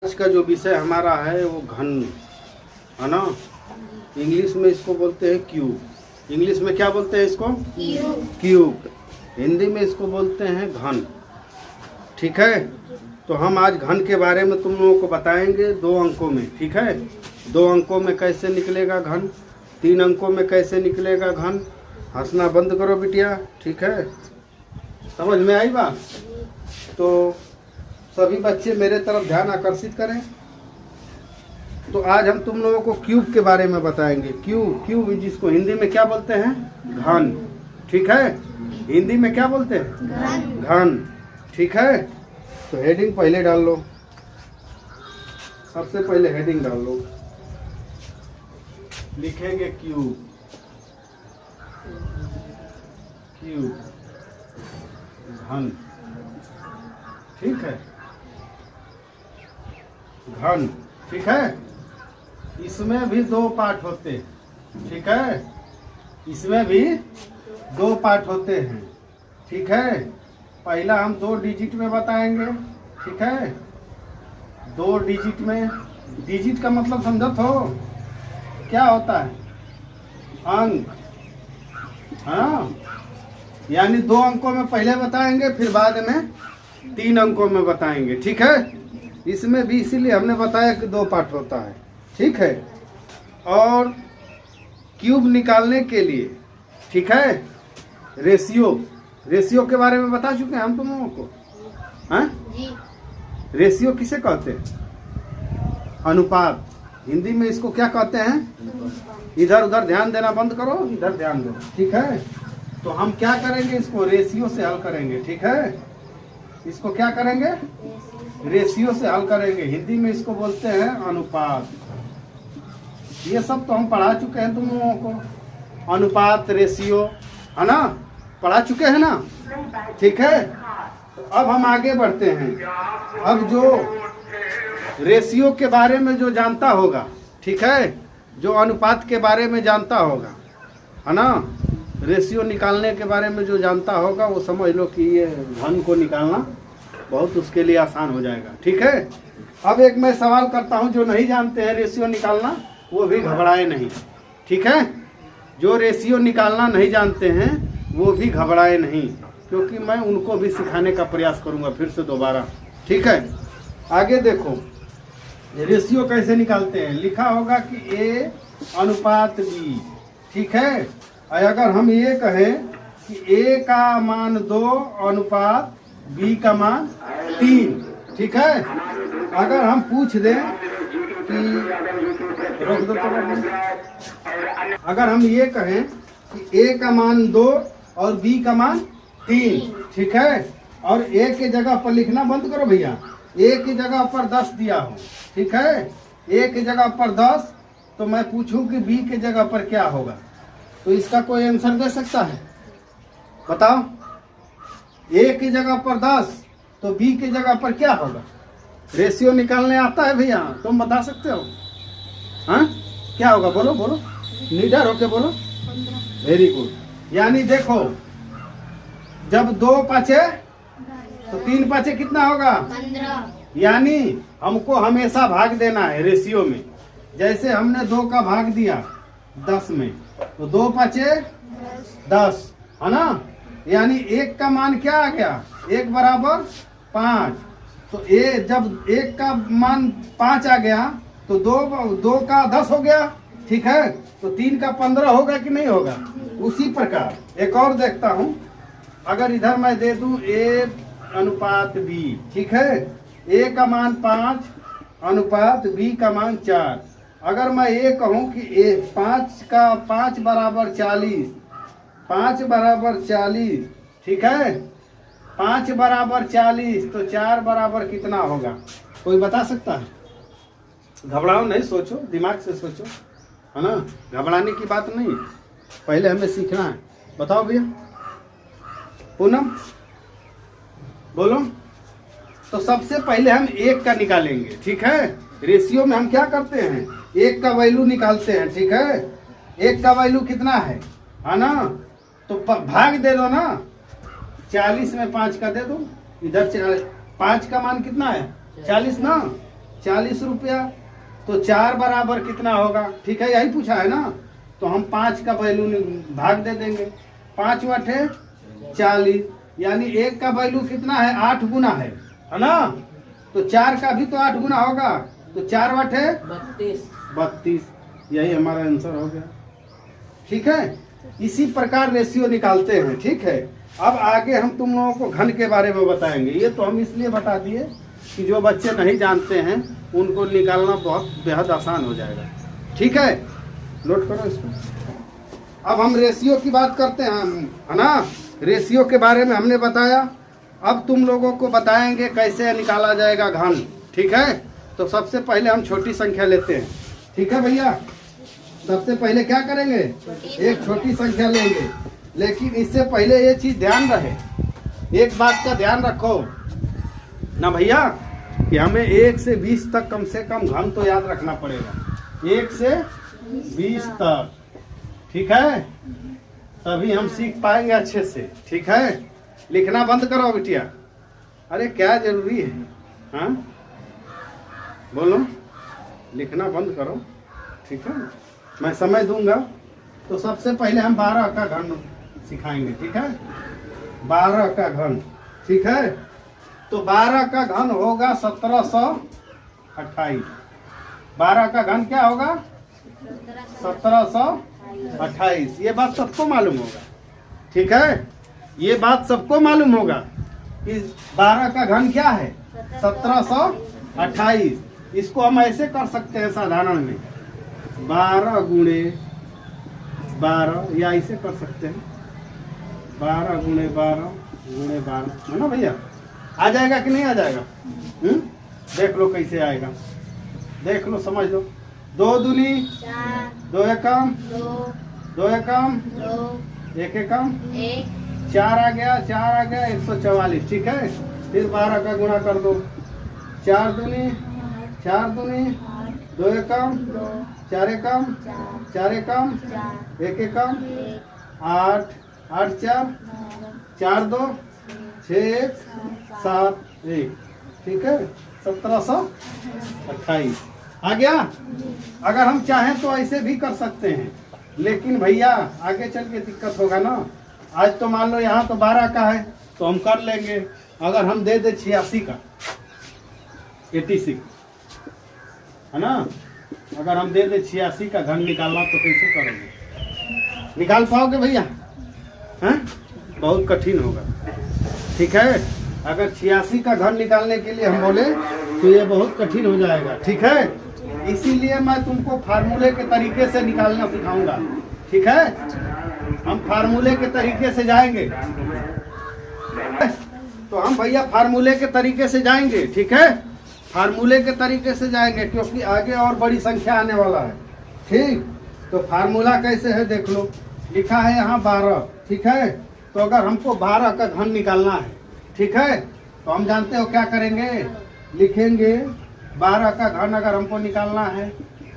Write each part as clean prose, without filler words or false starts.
आज का जो विषय हमारा है वो घन है ना। इंग्लिश में इसको बोलते हैं क्यूब। इंग्लिश में क्या बोलते हैं इसको? क्यूब। हिंदी में इसको बोलते हैं घन। ठीक है, तो हम आज घन के बारे में तुम लोगों को बताएंगे 2 अंकों में। ठीक है, 2 अंकों में कैसे निकलेगा घन, 3 अंकों में कैसे निकलेगा घन। हंसना बंद करो बिटिया, ठीक है। समझ में आई बात? तो सभी बच्चे मेरे तरफ ध्यान आकर्षित करें। तो आज हम तुम लोगों को क्यूब के बारे में बताएंगे। क्यूब जिसको हिंदी में क्या बोलते हैं? घन। ठीक है, हिंदी में क्या बोलते हैं? घन। ठीक है, तो हेडिंग पहले डाल लो। सबसे पहले हेडिंग डाल लो, लिखेंगे क्यूब। क्यूब घन। ठीक है, घन। ठीक है, इसमें भी 2 पार्ट होते हैं। ठीक है, इसमें भी 2 पार्ट होते हैं। ठीक है, पहला हम 2 डिजिट में बताएंगे। ठीक है, 2 डिजिट में। डिजिट का मतलब समझत हो क्या होता है? अंक, हाँ। यानी 2 अंकों में पहले बताएंगे, फिर बाद में 3 अंकों में बताएंगे। ठीक है, इसमें भी इसीलिए हमने बताया कि 2 पार्ट होता है। ठीक है, और क्यूब निकालने के लिए, ठीक है, रेशियो के बारे में बता चुके हैं हम तुम लोगों को। हाँ, रेशियो किसे कहते हैं? अनुपात। हिंदी में इसको क्या कहते हैं? इधर उधर ध्यान देना बंद करो, इधर ध्यान दो। ठीक है, तो हम क्या करेंगे, इसको रेशियो से हल करेंगे। ठीक है, इसको क्या करेंगे? रेशियो से हल करेंगे। हिंदी में इसको बोलते हैं अनुपात। ये सब तो हम पढ़ा चुके हैं तुम लोगों को। अनुपात, रेशियो, है ना, पढ़ा चुके हैं ना। ठीक है, तो अब हम आगे बढ़ते हैं। अब जो रेशियो के बारे में जो जानता होगा, ठीक है, जो अनुपात के बारे में जानता होगा, है ना, रेशियो निकालने के बारे में जो जानता होगा, वो समझ लो कि ये घन को निकालना बहुत उसके लिए आसान हो जाएगा। ठीक है, अब एक मैं सवाल करता हूं, जो नहीं जानते हैं रेशियो निकालना वो भी घबराए नहीं। ठीक है, जो रेशियो निकालना नहीं जानते हैं वो भी घबराए नहीं, क्योंकि मैं उनको भी सिखाने का प्रयास करूंगा फिर से दोबारा। ठीक है, आगे देखो रेशियो कैसे निकालते हैं। लिखा होगा कि A अनुपात B। ठीक है, अगर हम ये कहें कि A का मान 2 अनुपात B का मान 3। ठीक है, अगर हम पूछ दें कि रोक दो, अगर हम ये कहें कि A का मान 2 और B का मान 3, ठीक है, और A की जगह पर लिखना बंद करो भैया, A की जगह पर 10 दिया हो। ठीक है, A की जगह पर 10, तो मैं पूछूं कि B की जगह पर क्या होगा, तो इसका कोई आंसर दे सकता है? बताओ, A की जगह पर 10 तो B की जगह पर क्या होगा? रेशियो निकालने आता है भैया, तुम बता सकते हो? हाँ, क्या होगा? बोलो बोलो, निडर होके बोलो। Very good. यानी देखो, जब 2 पाँचे तो 3 पाँचे कितना होगा? 15। यानी हमको हमेशा भाग देना है रेशियो में। जैसे हमने 2 का भाग दिया 10 में, तो 2 पाँचे 10, है ना। यानी 1 का मान क्या आ गया? 1 बराबर 5। तो जब 1 का मान 5 आ गया तो 2 का 10 हो गया। ठीक है, तो 3 का 15 होगा कि नहीं होगा? उसी प्रकार एक और देखता हूं, अगर इधर मैं दे दूं A अनुपात B। ठीक है, A का मान 5 अनुपात B का मान 4। अगर मैं ये कहूं कि 5 बराबर 40, 5 बराबर 40, ठीक है, 5 बराबर 40, तो 4 बराबर कितना होगा? कोई बता सकता है? घबराओ नहीं, सोचो, दिमाग से सोचो, है ना, घबराने की बात नहीं, पहले हमें सीखना है। बताओ भैया, पूनम बोलो। तो सबसे पहले हम 1 का निकालेंगे। ठीक है, रेशियो में हम क्या करते हैं? 1 का वैल्यू निकालते हैं। ठीक है, 1 का वैल्यू कितना है ना, तो भाग दे दो ना, 40 में 5 का दे दो। इधर 5 का मान कितना है? 40 ना, 40 रुपया। तो 4 बराबर कितना होगा? ठीक है, यही पूछा है ना। तो हम 5 का वैल्यू भाग दे देंगे। 5 वाटे 40, यानी 1 का वैल्यू कितना है? 8 गुना है ना। तो 4 का भी तो 8 गुना होगा। तो 4 वाटे 32। यही हमारा आंसर हो गया। ठीक है, इसी प्रकार रेशियो निकालते हैं। ठीक है, अब आगे हम तुम लोगों को घन के बारे में बताएंगे। ये तो हम इसलिए बता दिए कि जो बच्चे नहीं जानते हैं उनको निकालना बहुत बेहद आसान हो जाएगा। ठीक है, नोट करो इसको। अब हम रेशियो की बात करते हैं, है ना। रेशियो के बारे में हमने बताया। अब तुम लोगों को बताएंगे कैसे निकाला जाएगा घन। ठीक है, तो सबसे पहले हम छोटी संख्या लेते हैं। ठीक है भैया, सबसे पहले क्या करेंगे? एक छोटी संख्या लेंगे। लेकिन इससे पहले ये चीज ध्यान रहे, एक बात का ध्यान रखो ना भैया, कि हमें 1 से 20 तक कम से कम घन तो याद रखना पड़ेगा। 1 से 20 तक। ठीक है, तभी हम सीख पाएंगे अच्छे से। ठीक है, लिखना बंद करो बिटिया। अरे क्या जरूरी है? हाँ बोलो, लिखना बंद करो। ठीक है, मैं समय दूंगा। तो सबसे पहले हम 12 का घन सिखाएंगे। ठीक है, 12 का घन। ठीक है, तो 12 का घन होगा 1728। 12 का घन क्या होगा? 1728। ये बात सबको मालूम होगा। ठीक है, ये बात सबको मालूम होगा कि 12 का घन क्या है? 1728। इसको हम ऐसे कर सकते हैं साधारण में, 12 गुणे 12, या ऐसे कर सकते हैं 12 गुणे 12 गुणे 12, है ना भैया। आ जाएगा कि नहीं आ जाएगा? देख लो कैसे आएगा, देख लो, समझ लो। 2 दूनी 4, 2 एकम 2 एकम 1 एकम 4 आ गया 144। ठीक है, फिर 12 का गुणा कर दो। 4 दूनी 2 एकम 4 एकम 4 एकम 1 एकम 8 8 4 4 2 6 7 1। ठीक है, 1728 आ गया। अगर हम चाहें तो ऐसे भी कर सकते हैं, लेकिन भैया आगे चल के दिक्कत होगा ना। आज तो मान लो यहाँ तो 12 का है तो हम कर लेंगे। अगर हम दे दे 86 का 86, है ना, अगर हम दे दे 86 का घन निकालना तो कैसे करोगे? निकाल पाओगे भैया? हैं, बहुत कठिन होगा। ठीक है, अगर 86 का घन निकालने के लिए हम बोले तो ये बहुत कठिन हो जाएगा। ठीक है, इसीलिए मैं तुमको फार्मूले के तरीके से निकालना सिखाऊंगा। ठीक है, हम फार्मूले के तरीके से जाएंगे। तो हम भैया फार्मूले के तरीके से जाएंगे। ठीक है, फार्मूले के तरीके से जाएंगे क्योंकि आगे और बड़ी संख्या आने वाला है। ठीक, तो फार्मूला कैसे है देख लो। लिखा है यहाँ 12। ठीक है, तो अगर हमको 12 का घन निकालना है, ठीक है, तो हम जानते हो क्या करेंगे? लिखेंगे 12 का घन अगर हमको निकालना है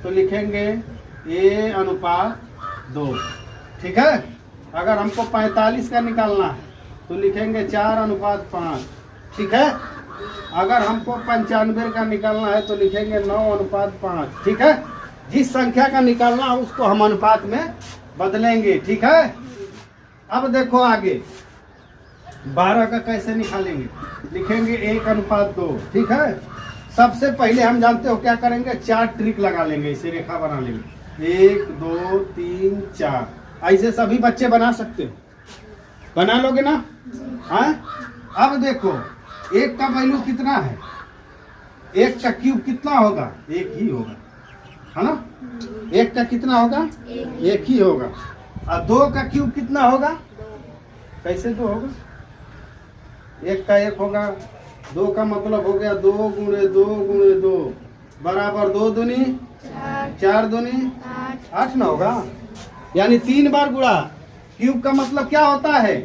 तो लिखेंगे A/2। ठीक है, अगर हमको 45 का निकालना है तो लिखेंगे 4/5। ठीक है, अगर हमको 95 का निकालना है तो लिखेंगे 9/5। ठीक है, जिस संख्या का निकालना है उसको हम अनुपात में बदलेंगे। ठीक है, अब देखो आगे 12 का कैसे निकालेंगे? लिखेंगे 1/2। ठीक है, सबसे पहले हम जानते हो क्या करेंगे? 4 ट्रिक लगा लेंगे, इसे रेखा बना लेंगे। 1 2 3 4, ऐसे सभी बच्चे बना सकते हो। बना लोगे ना? हाँ, अब देखो 1 का वैल्यू कितना है? 1 का क्यूब कितना होगा? 1 ही होगा, है ना। 1 का कितना होगा? 1 ही होगा। और 2 का क्यूब कितना होगा? कैसे 2 होगा? 1 का 1 होगा। 2 का मतलब हो गया 2 गुणे 2 गुणे 2 बराबर 2 दूनी 4 दूनी 8 ना होगा, यानी 3 बार गुणा। क्यूब का मतलब क्या होता है?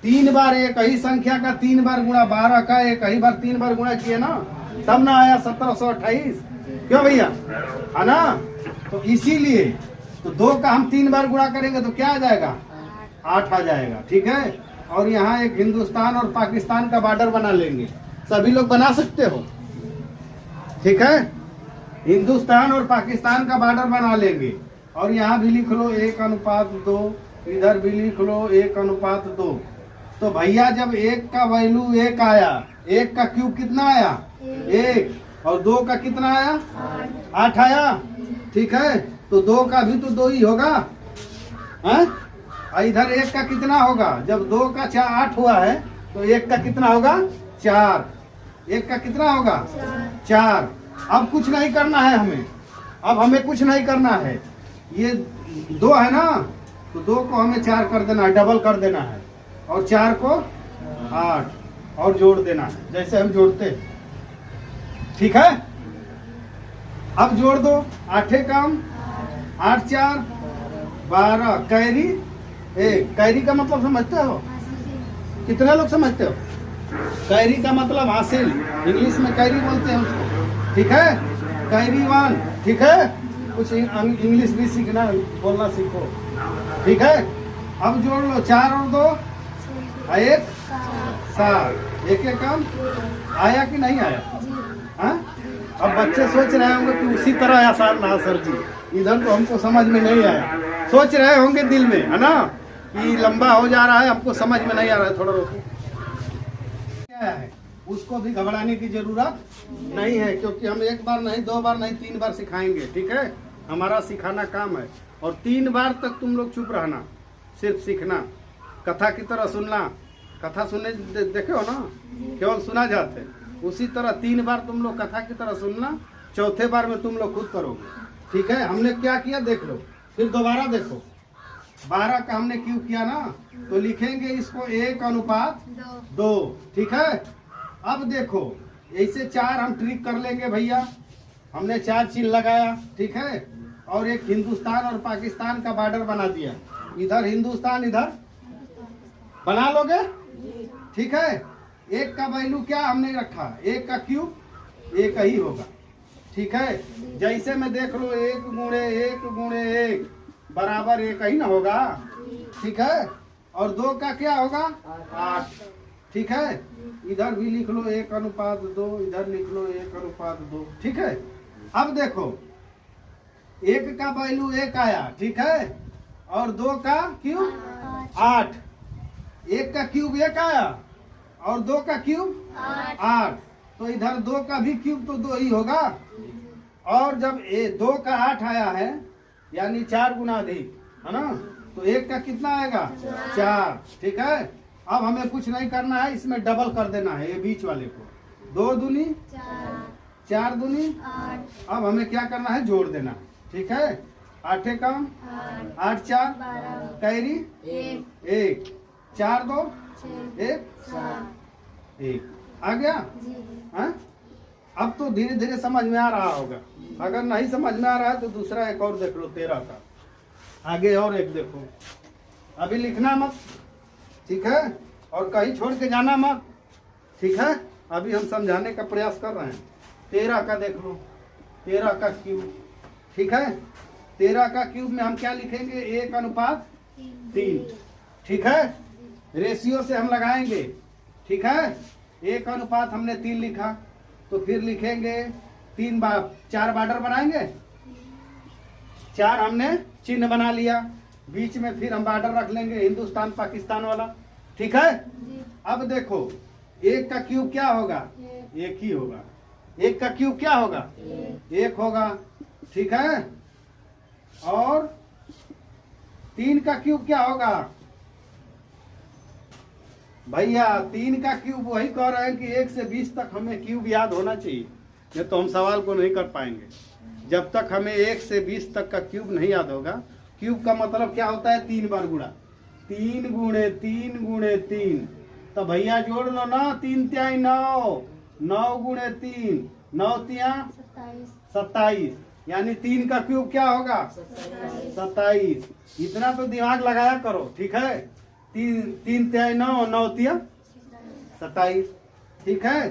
3 बार एक ही संख्या का 3 बार गुणा। 12 का एक ही बार 3 बार गुणा किए ना, तब ना आया 1728। क्यों भैया, है ना। तो इसीलिए तो 2 का हम 3 बार गुणा करेंगे तो क्या आ जाएगा? 8 आ जाएगा। ठीक है, और यहाँ एक हिंदुस्तान और पाकिस्तान का बॉर्डर बना लेंगे। सभी लोग बना सकते हो। ठीक है। हिंदुस्तान और पाकिस्तान का बॉर्डर बना लेंगे और यहाँ भी लिख लो 1:2, इधर भी लिख लो 1:2। तो भैया जब 1 का वैल्यू 1 आया, 1 का क्यूब कितना आया 1, और 2 का कितना आया 8 आया। ठीक है, तो 2 का भी तो 2 ही होगा हैं? और इधर 1 का कितना होगा, जब 2 का 8 हुआ है तो 1 का कितना होगा 4, 1 का कितना होगा 4। अब कुछ नहीं करना है हमें, अब हमें कुछ नहीं करना है, ये 2 है ना, तो 2 को हमें 4 कर देना है, डबल कर देना है, और 4 को 8 और जोड़ देना है जैसे हम जोड़ते हैं। ठीक है, अब जोड़ दो, 8 कम 8 4 12, कैरी 1। कैरी का मतलब समझते हो, कितने लोग समझते हो? कैरी का मतलब हासिल, इंग्लिश में कैरी बोलते हैं उसको। ठीक है, कैरी 1। ठीक है, कुछ इंग्लिश भी सीखना, बोलना सीखो। ठीक है, अब जोड़ लो 4 और 2 1 7, 1 कम आया कि नहीं आया? हाँ, अब बच्चे सोच रहे होंगे कि उसी तरह आसान ना सर जी, इधर तो हमको समझ में नहीं आया। सोच रहे होंगे दिल में, है ना, कि लंबा हो जा रहा है, हमको समझ में नहीं आ रहा है, थोड़ा रोको। क्या है, उसको भी घबराने की जरूरत नहीं है, क्योंकि हम 1 बार नहीं, 2 बार नहीं, 3 बार सिखाएंगे। ठीक है, हमारा सिखाना काम है, और 3 बार तक तुम लोग चुप रहना, सिर्फ सीखना, कथा की तरह सुनना। कथा सुनने देखे हो ना, केवल सुना जाते, उसी तरह 3 बार तुम लोग कथा की तरह सुनना, चौथे बार में तुम लोग खुद करोगे। ठीक है, हमने क्या किया देख लो, फिर दोबारा देखो। 12 का हमने क्यों किया ना, तो लिखेंगे इसको 1:2। ठीक है, अब देखो ऐसे 4 हम ट्रिक कर लेंगे भैया, हमने 4 चिन्ह लगाया। ठीक है, और एक हिंदुस्तान और पाकिस्तान का बॉर्डर बना दिया, इधर हिंदुस्तान इधर बना लोगे। ठीक है, 1 का वैल्यू क्या हमने रखा, 1 का क्यूब 1 ही होगा। ठीक है, जैसे में देख लो 1 गुणे 1 बराबर 1 ही ना होगा। ठीक है, और 2 का क्या होगा 8। ठीक है, इधर भी लिख लो 1:2, इधर लिख लो 1:2। ठीक है, अब देखो 1 का वैल्यू 1 आया। ठीक है, और 2 का क्यूब 8, 1 का क्यूब 1 आया और 2 का क्यूब 8, तो इधर 2 का भी क्यूब तो 2 ही होगा। और जब 2 का 8 आया है, यानी 4 गुना अधिक, है ना, तो 1 का कितना आएगा 4। ठीक है, अब हमें कुछ नहीं करना है, इसमें डबल कर देना है ये बीच वाले को, 2 दूनी 4 दूनी 8। अब हमें क्या करना है, जोड़ देना है। ठीक है, 8 कम 8 4 कैरी 1, 4 2 1 आ गया। हाँ, अब तो धीरे धीरे समझ में आ रहा होगा, अगर नहीं समझ में आ रहा है तो दूसरा एक और देख लो, 13 का आगे और एक देखो। अभी लिखना मत, ठीक है, और कहीं छोड़ के जाना मत। ठीक है, अभी हम समझाने का प्रयास कर रहे हैं। 13 का देख लो, 13 का क्यूब। ठीक है, 13 का क्यूब में हम क्या लिखेंगे, 1:3। ठीक है, रेशियो से हम लगाएंगे। ठीक है, 1:3 हमने 3 लिखा, तो फिर लिखेंगे 3 बार 4 बॉर्डर बनाएंगे। 4 हमने चिन्ह बना लिया, बीच में फिर हम बॉर्डर रख लेंगे हिंदुस्तान पाकिस्तान वाला। ठीक है, अब देखो 1 का क्यूब क्या होगा, 1 ही होगा। 1 का क्यूब क्या होगा, 1 होगा। ठीक है, और 3 का क्यूब क्या होगा भैया, 3 का क्यूब वही कह रहे हैं कि 1 से 20 तक हमें क्यूब याद होना चाहिए, नहीं तो हम सवाल को नहीं कर पाएंगे। जब तक हमें 1 से 20 तक का क्यूब नहीं याद होगा। क्यूब का मतलब क्या होता है, 3 बार गुणा, 3 गुणे 3 गुणे 3। तो भैया जोड़ लो ना, 3 तिहाई 9, 9 गुणे 3, 9 तिया 27, यानी 3 का क्यूब क्या होगा 27। इतना तो दिमाग लगाया करो। ठीक है, 3 तिहाई 9, 9 तिया 27। ठीक है,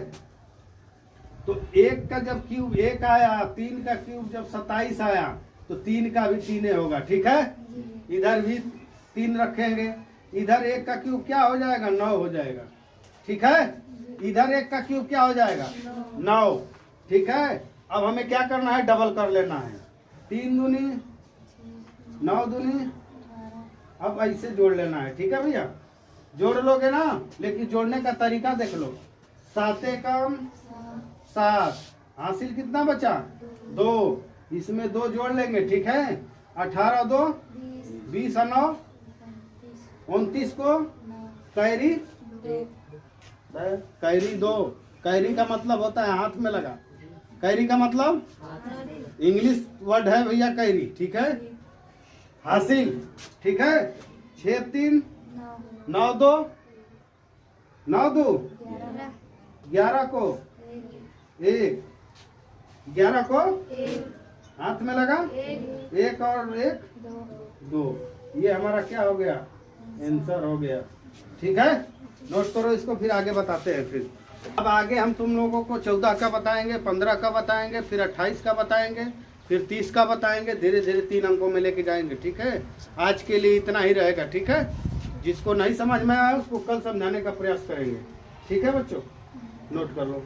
तो 1 का जब क्यूब 1 आया, 3 का क्यूब जब 27 आया, तो 3 का भी 3 होगा। ठीक है, इधर भी 3 रखेंगे, इधर 1 का क्यूब क्या हो जाएगा 9 हो जाएगा। ठीक है, इधर 1 का क्यूब क्या हो जाएगा 9। ठीक है, अब हमें क्या करना है, डबल कर लेना है। 3 दूनी 9 दूनी, अब ऐसे जोड़ लेना है। ठीक है भैया, जोड़ लोगे ना, लेकिन जोड़ने का तरीका देख लो। 7 कम 7, हासिल कितना बचा 2, इसमें 2 जोड़ लेंगे। ठीक है, 18 2 20 और 9 29 को कैरी 2। कैरी का मतलब होता है हाथ में लगा। कैरी का मतलब इंग्लिश वर्ड है भैया कैरी। ठीक है, हासिल। ठीक है, 6 3 9 2 9 2 11 को 1, 11 को हाथ में लगा 1 और 1 2। ये हमारा क्या हो गया, आंसर हो गया। ठीक है, नोट करो इसको, फिर आगे बताते हैं। फिर अब आगे हम तुम लोगों को 14 का बताएंगे, 15 का बताएंगे, फिर 28 का बताएंगे, फिर 30 का बताएंगे। धीरे धीरे 3 अंकों में लेके जाएंगे। ठीक है, आज के लिए इतना ही रहेगा। ठीक है, जिसको नहीं समझ में आया उसको कल समझाने का प्रयास करेंगे। ठीक है बच्चों, नोट कर लो।